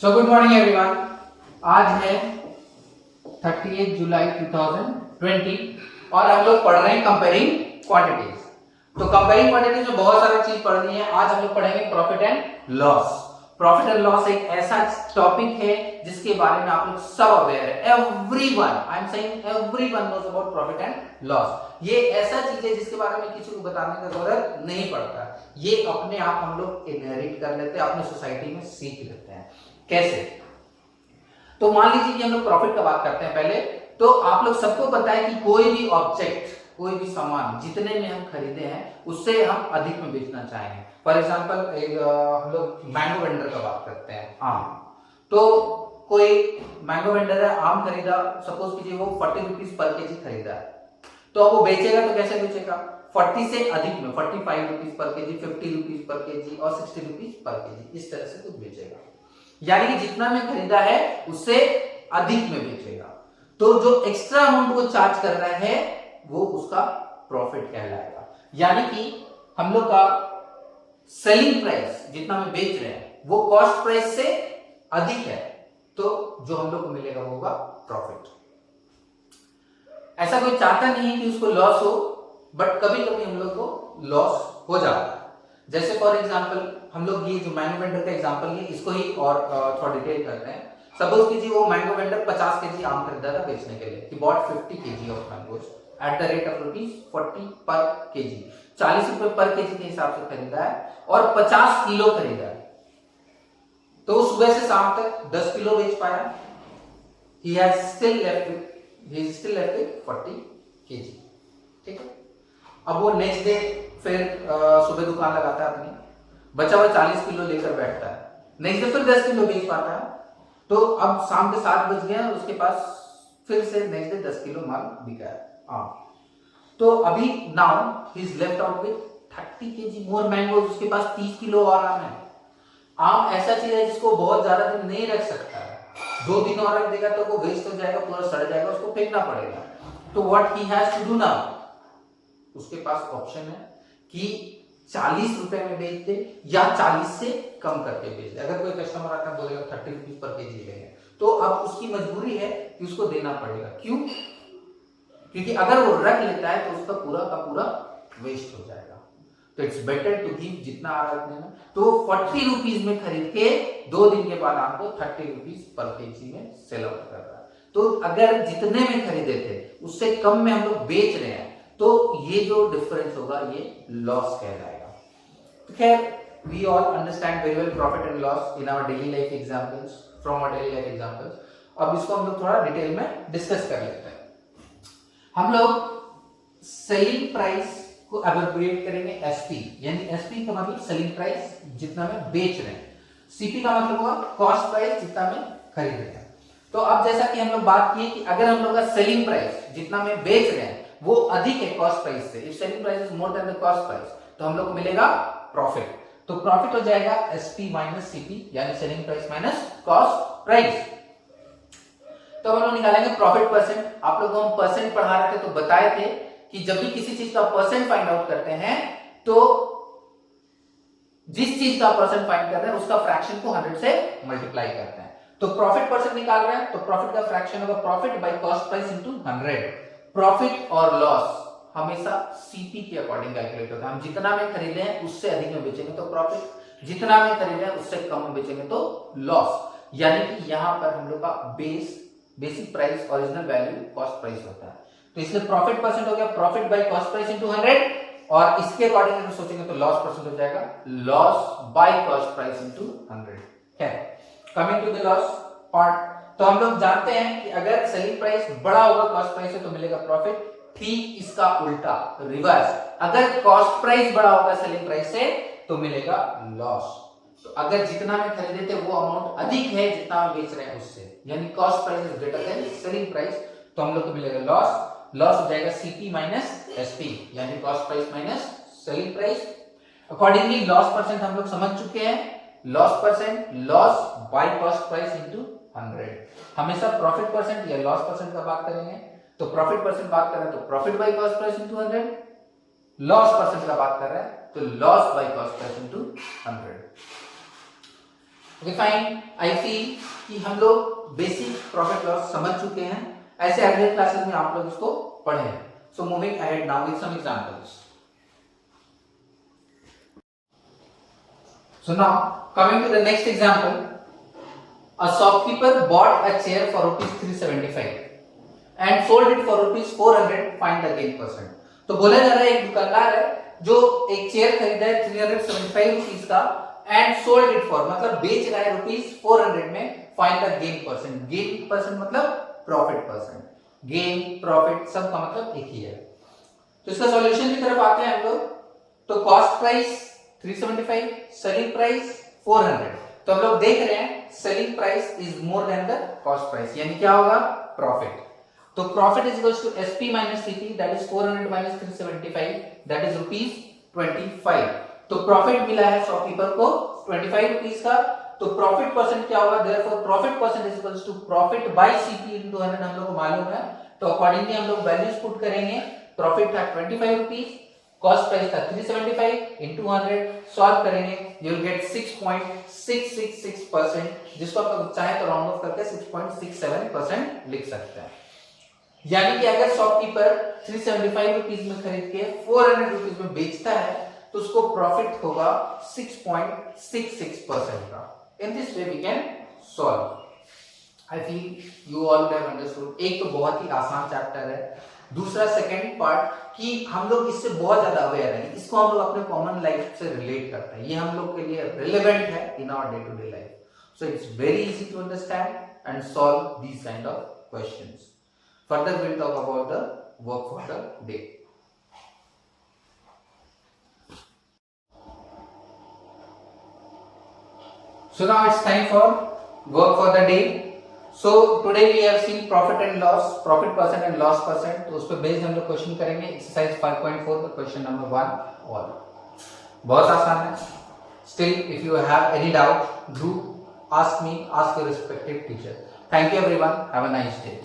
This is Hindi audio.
So good morning everyone. आज है 30 जुलाई 2020 और हम लोग पढ़ रहे हैं कंपेयरिंग क्वांटिटीज। तो कंपेयरिंग क्वांटिटीज में बहुत सारी चीज पढ़नी है। आज हम लोग पढ़ेंगे profit and loss. Profit and loss एक ऐसा टॉपिक है जिसके बारे में आप लोग सब अवेयर है। Everyone, I am saying everyone knows about profit and loss. ये ऐसा चीज है जिसके बारे में किसी को बताने की जरूरत नहीं पड़ता। ये अपने आप हम लोग इनहेरिट कर लेते हैं, अपने सोसाइटी में सीख लेते हैं। कैसे? तो मान लीजिए कि हम लोग प्रॉफिट का बात करते हैं पहले। तो आप लोग सबको पता है कि कोई भी ऑब्जेक्ट, कोई भी सामान जितने में हम खरीदे हैं उससे हम अधिक में बेचना चाहेंगे। फॉर एग्जांपल हम लोग मैंगो वेंडर का बात करते हैं, आम। तो कोई मैंगो वेंडर है, आम खरीदा, सपोज कीजिए वो 40 रुपीज पर केजी खरीदा है। तो अब वो बेचेगा तो कैसे बेचेगा? 40 से अधिक में, 45 rupees per KG, 50 rupees per KG और 60 रुपीज पर केजी, इस तरह से कुछ बेचेगा। यानी कि जितना में खरीदा है उससे अधिक में बेचेगा। तो जो एक्स्ट्रा अमाउंट वो चार्ज कर रहा है वो उसका प्रॉफिट कहलाएगा। यानी कि हम लोग का सेलिंग प्राइस जितना में बेच रहे हैं वो कॉस्ट प्राइस से अधिक है, तो जो हम लोग को मिलेगा वो होगा प्रॉफिट। ऐसा कोई चाहता नहीं है कि उसको लॉस हो, बट कभी कभी हम लोग को लॉस हो जाता है। जैसे फॉर एग्जांपल हम लोग ये जो मैंगो वेंडर का एग्जांपल है इसको ही और थोड़ा डिटेल करते हैं। सपोज कीजिए वो मैंगो वेंडर 50 केजी आम खरीदा था बेचने के लिए। He bought 50 KG of mangoes at the rate of ₹40 पर केजी। 40 रुपए पर केजी के हिसाब से खरीदा है और 50 किलो खरीदा है। तो सुबह से शाम तक 10 किलो बेच पाया। he is still left with 40 kg। ठीक है। अब वो नेक्स्ट डे फिर सुबह दुकान लगाता है अपनी, बचा हुआ 40 किलो लेकर बैठता है। नेक्स्ट डे फिर 10 किलो बेच पाता है। तो अब शाम के 7 बज गया, उसके पास फिर से नेक्स्ट डे 10 किलो माल बिका है। तो अभी now he is left out with 30 KG more mango. उसके पास 30 किलो और आम है। आम ऐसा चीज है जिसको बहुत ज्यादा दिन नहीं रख सकता है। 2 दिन और रख देगा तो वो वेस्ट हो जाएगा, पूरा सड़ जाएगा, उसको फेंकना पड़ेगा। तो what he has to do now, उसके पास ऑप्शन है कि 40 रुपए में बेच दे या 40 से कम करके बेच दे। अगर कोई कस्टमर आता है बोलेगा 30 रुपीज पर केजी लेंगे, तो अब उसकी मजबूरी है कि उसको देना पड़ेगा। क्यों? क्योंकि अगर वो रख लेता है तो उसका पूरा का पूरा वेस्ट हो जाएगा। तो इट्स बेटर टू गिव जितना आ रहा है। तो 40 रुपीज में खरीद के 2 दिन के बाद आपको 30 रुपीज पर केजी में सेल आउट कर रहा है। तो अगर जितने में खरीदे थे उससे कम में हम लोग बेच रहे हैं तो ये जो डिफरेंस होगा ये लॉस कहलाएगा। तो खैर we all understand very well profit and loss in our daily life examples, from our daily life examples. अब इसको हम लोग थोड़ा डिटेल में डिस्कस कर लेते हैं। हम लोग सेलिंग प्राइस को अब्रिविएट करेंगे एसपी, यानी एसपी का मतलब सेलिंग प्राइस जितना में बेच रहे हैं। सीपी का मतलब होगा कॉस्ट प्राइस जितना में खरीद रहे हैं। तो अब जैसा कि हम लोग बात किए कि अगर हम लोग का सेलिंग प्राइस जितना में बेच रहे हैं वो अधिक है कॉस्ट प्राइस से, if selling price is more than the cost price, तो हम लोग को मिलेगा प्रॉफिट। तो प्रॉफिट हो जाएगा एसपी माइनस सीपी, यानी selling price minus cost price. तो हम लोग निकालेंगे प्रॉफिट परसेंट। आप लोग को हम परसेंट पढ़ा रहे थे तो बताए थे कि जब भी किसी चीज का परसेंट फाइंड आउट करते हैं तो जिस चीज का परसेंट फाइंड कर रहे हैं उसका फ्रैक्शन को 100 से मल्टीप्लाई करते हैं। तो प्रॉफिट परसेंट निकाल रहे हैं तो प्रॉफिट का फ्रैक्शन होगा profit by cost price into 100। Profit और लॉस हमेशा सीपी के अकॉर्डिंग कैलकुलेट होता है। हम जितना में खरीदे हैं उससे अधिक में बेचेंगे तो प्रॉफिट, जितना में खरीदे हैं उससे कम में बेचेंगे तो लॉस। यानी कि यहां पर हम लोग का basic price original value cost price होता है। तो इसलिए प्रॉफिट परसेंट हो गया profit by cost price into 100, और इसके अकॉर्डिंग अगर सोचेंगे तो लॉस परसेंट हो जाएगा loss by cost price into 100। क्या coming to the loss part, तो हम लोग जानते हैं कि अगर सेलिंग प्राइस बड़ा होगा कॉस्ट प्राइस से तो मिलेगा प्रॉफिट। ठीक इसका उल्टा रिवर्स, अगर कॉस्ट प्राइस बड़ा होगा सेलिंग प्राइस से तो मिलेगा लॉस। तो अगर जितना में खरीदे थे वो अमाउंट अधिक है जितना हम बेच रहे हैं उससे, यानी cost price is greater than selling price, तो हम लोग को मिलेगा लॉस। लॉस हो जाएगा सीपी माइनस एसपी, यानी cost price minus selling price. Accordingly loss percent हम लोग समझ चुके हैं। Loss percent loss by cost price into 100। हमेशा प्रॉफिट परसेंट या लॉस परसेंट का बात करेंगे तो प्रॉफिट परसेंट बात कर रहे हैं तो profit by cost price into 100, loss percent का बात कर रहे हैं तो loss by cost price into 100। Okay fine, I feel कि हम लोग बेसिक प्रॉफिट लॉस समझ चुके हैं। ऐसे अगले क्लासेस में आप लोग इसको पढ़े हैं। So moving ahead now with some examples. So now coming to the next example, a shopkeeper bought a chair for rupees 375 and sold it for rupees 400, find the gain percent। तो बोला जा रहा है एक दुकानदार है जो एक चेयर खरीदा है 375 रुपीस का एंड सोल्ड इट फॉर, मतलब बेच रहा है रुपीस 400 में, find the gain percent. Gain percent मतलब प्रॉफिट परसेंट। गेन प्रॉफिट सब का मतलब एक ही है। तो इसका सॉल्यूशन की तरफ आते हैं हम लोग। तो कॉस्ट प्राइस 375, सेलिंग प्राइस 400। तो हम लोग देख रहे हैं selling price is more than the cost price, यानी क्या होगा, प्रॉफिट। तो profit is equals to SP minus CP, that is 400 minus 375, that is rupees 25। तो प्रॉफिट मिला है शॉपकीपर को 25 रुपीस का। तो प्रॉफिट परसेंट क्या होगा, therefore profit percent is equals to profit by CP into 100, हम लोग को मालूम है। तो अकॉर्डिंगली हम लोग वैल्यूज पुट करेंगे। प्रॉफिट था 25 रुपीस, कॉस्ट प्राइस था 375 into 100, सॉल्व करेंगे यू विल गेट 6.666%, जिसको आप चाहे तो राउंड ऑफ करके 6.67% लिख सकते हैं। यानी कि अगर शॉपकीपर 375 रुपीस में खरीद के 400 रुपीस में बेचता है तो उसको प्रॉफिट होगा 6.66% का। In this way we can solve. I feel you all have understood. एक तो बहुत ही आसान चैप्टर है, दूसरा सेकेंड पार्ट कि हम लोग इससे बहुत ज्यादा अवेयर हैं, इसको हम लोग अपने कॉमन लाइफ से रिलेट करते हैं, ये हम लोग के लिए रिलेवेंट है in our day to day life. So it's very easy to understand and solve these kind of questions. Further we'll talk about the work for the day. So now it's time for work for the day. So today we have seen profit and loss, profit percent and loss percent. तो उस पर बेस्ड हम लोग क्वेश्चन करेंगे। एक्सरसाइज 5.4 का क्वेश्चन नंबर 1 ऑल। बहुत आसान है। Still if you have any doubt, do ask me, ask your respective teacher. Thank you everyone. Have a nice day.